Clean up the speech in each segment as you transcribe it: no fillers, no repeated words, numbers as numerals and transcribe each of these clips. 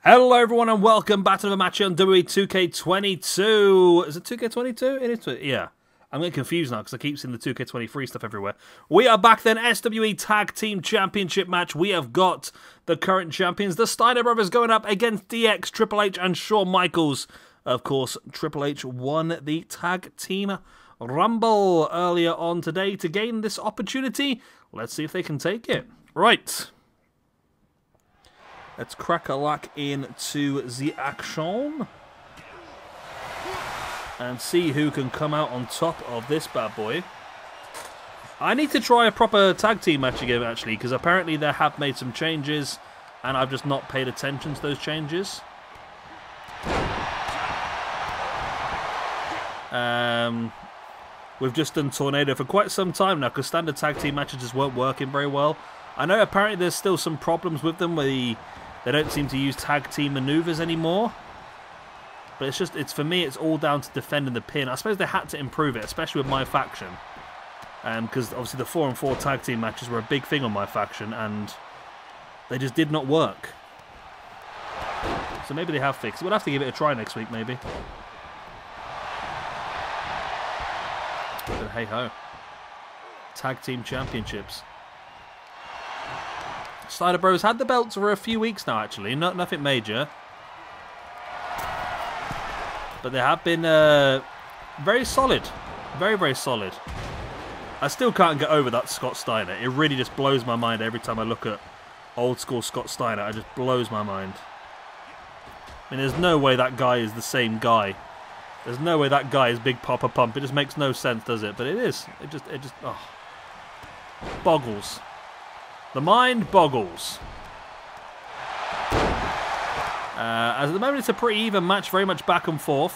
Hello everyone and welcome back to another match on SWE 2K22. Is it 2K22? It is, yeah. I'm getting confused now because I keep seeing the 2K23 stuff everywhere. We are back then, SWE Tag Team Championship match. We have got the current champions, the Steiner brothers, going up against DX, Triple H and Shawn Michaels. Of course, Triple H won the Tag Team Rumble earlier on today to gain this opportunity. Let's see if they can take it. Right. Let's crack a lock into the action and see who can come out on top of this bad boy. I need to try a proper tag team match again, actually, because apparently they have made some changes and I've just not paid attention to those changes. We've just done Tornado for quite some time now because standard tag team matches just weren't working very well. I know apparently there's still some problems with them where they don't seem to use tag team maneuvers anymore. But it's for me, it's all down to defending the pin. I suppose they had to improve it, especially with my faction. Because obviously the 4-on-4 tag team matches were a big thing on my faction, and they just did not work. So maybe they have fixed it. We'll have to give it a try next week, maybe. But hey-ho. Tag team championships. Steiner Bros had the belts for a few weeks now, actually. Nothing major. But they have been very solid. Very, very solid. I still can't get over that Scott Steiner. It really just blows my mind every time I look at old school Scott Steiner. It just blows my mind. I mean, there's no way that guy is the same guy. There's no way that guy is Big Papa Pump. It just makes no sense, does it? But it is. It just oh, boggles. The mind boggles. As at the moment, it's a pretty even match, very much back and forth.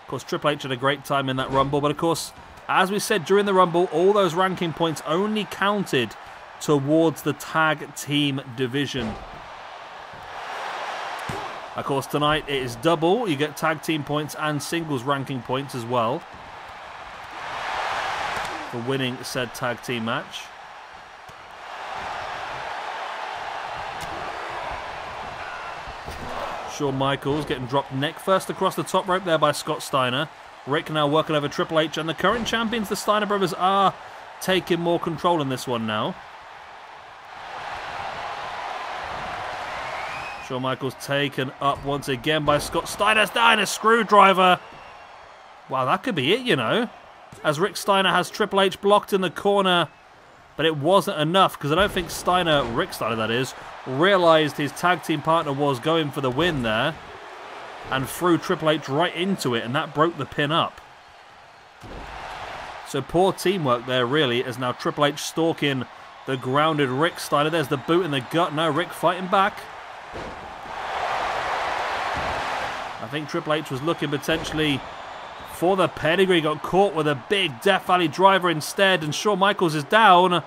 Of course, Triple H had a great time in that Rumble, but of course, as we said during the Rumble, all those ranking points only counted towards the tag team division. Of course, tonight it is double. You get tag team points and singles ranking points as well for winning said tag team match. Shawn Michaels getting dropped neck first across the top rope there by Scott Steiner. Rick now working over Triple H, and the current champions, the Steiner brothers, are taking more control in this one now. Shawn Michaels taken up once again by Scott Steiner. Steiner screwdriver. Wow, that could be it, you know. As Rick Steiner has Triple H blocked in the corner. But it wasn't enough because I don't think Steiner, Rick Steiner that is, realised his tag team partner was going for the win there and threw Triple H right into it, and that broke the pin up. So poor teamwork there really, as now Triple H stalking the grounded Rick Steiner. There's the boot in the gut. No, Rick fighting back. I think Triple H was looking potentially for the pedigree, got caught with a big Death Valley driver instead, and Shawn Michaels is down.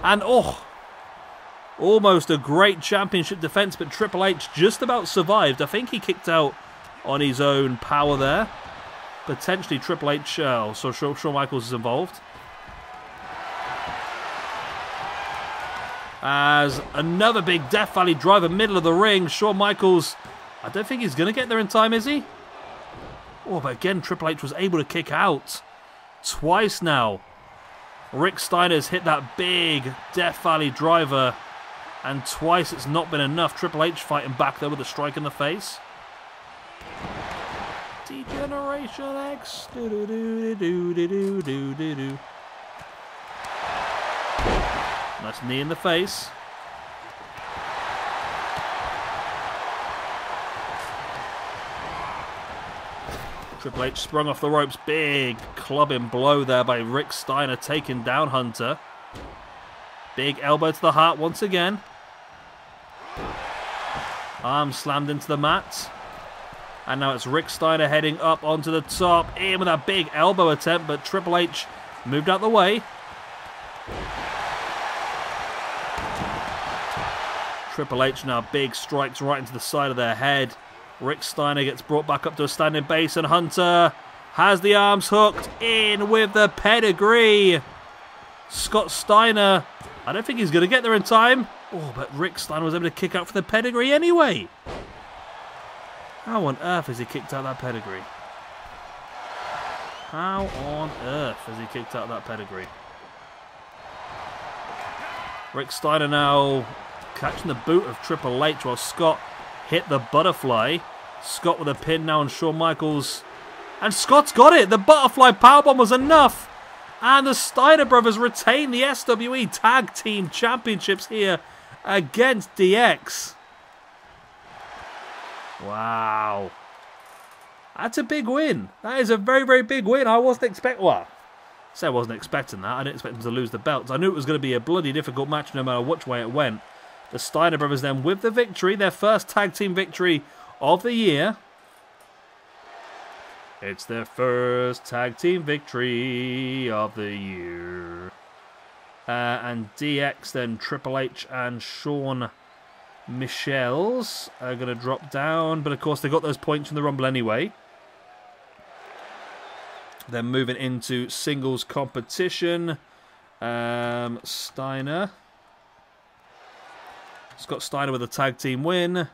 And oh, almost a great championship defense, but Triple H just about survived. I think he kicked out on his own power there. Potentially Triple H, so Shawn Michaels is involved. As another big Death Valley driver, middle of the ring. Shawn Michaels, I don't think he's going to get there in time, is he? Oh, but again, Triple H was able to kick out twice now. Rick Steiner's hit that big Death Valley driver, and twice it's not been enough. Triple H fighting back there with a strike in the face. Degeneration X. Nice knee in the face. Triple H sprung off the ropes. Big clubbing blow there by Rick Steiner, taking down Hunter. Big elbow to the heart once again. Arm slammed into the mat. And now it's Rick Steiner heading up onto the top. In with a big elbow attempt, but Triple H moved out the way. Triple H now big strikes right into the side of their head. Rick Steiner gets brought back up to a standing base, and Hunter has the arms hooked in with the pedigree. Scott Steiner, I don't think he's going to get there in time. Oh, but Rick Steiner was able to kick out for the pedigree anyway. How on earth has he kicked out that pedigree? How on earth has he kicked out that pedigree? Rick Steiner now catching the boot of Triple H while Scott hit the butterfly. Scott with a pin now on Shawn Michaels. And Scott's got it. The butterfly powerbomb was enough. And the Steiner brothers retain the SWE Tag Team Championships here against DX. Wow. That's a big win. That is a very, very big win. I wasn't expecting... Well, I wasn't expecting that. I didn't expect them to lose the belts. I knew it was going to be a bloody difficult match no matter which way it went. The Steiner brothers then with the victory. Their first tag team victory of the year. It's their first tag team victory of the year. And DX, then Triple H and Shawn Michaels are going to drop down. But of course, they got those points from the Rumble anyway. Then moving into singles competition. Steiner. Scott Steiner with a tag team win.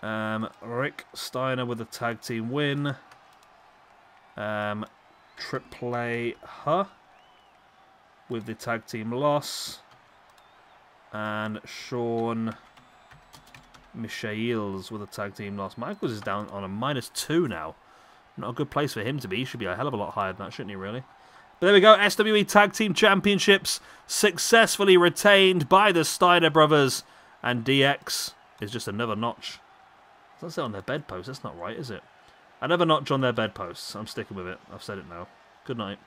Rick Steiner with a tag team win. Triple H with the tag team loss. And Shawn Michaels with a tag team loss. Michaels is down on a -2 now. Not a good place for him to be. He should be a hell of a lot higher than that, shouldn't he, really? But there we go. SWE Tag Team Championships successfully retained by the Steiner brothers. And DX is just another notch. That's it on their bedpost. That's not right, is it? Another notch on their bedposts. I'm sticking with it. I've said it now. Good night.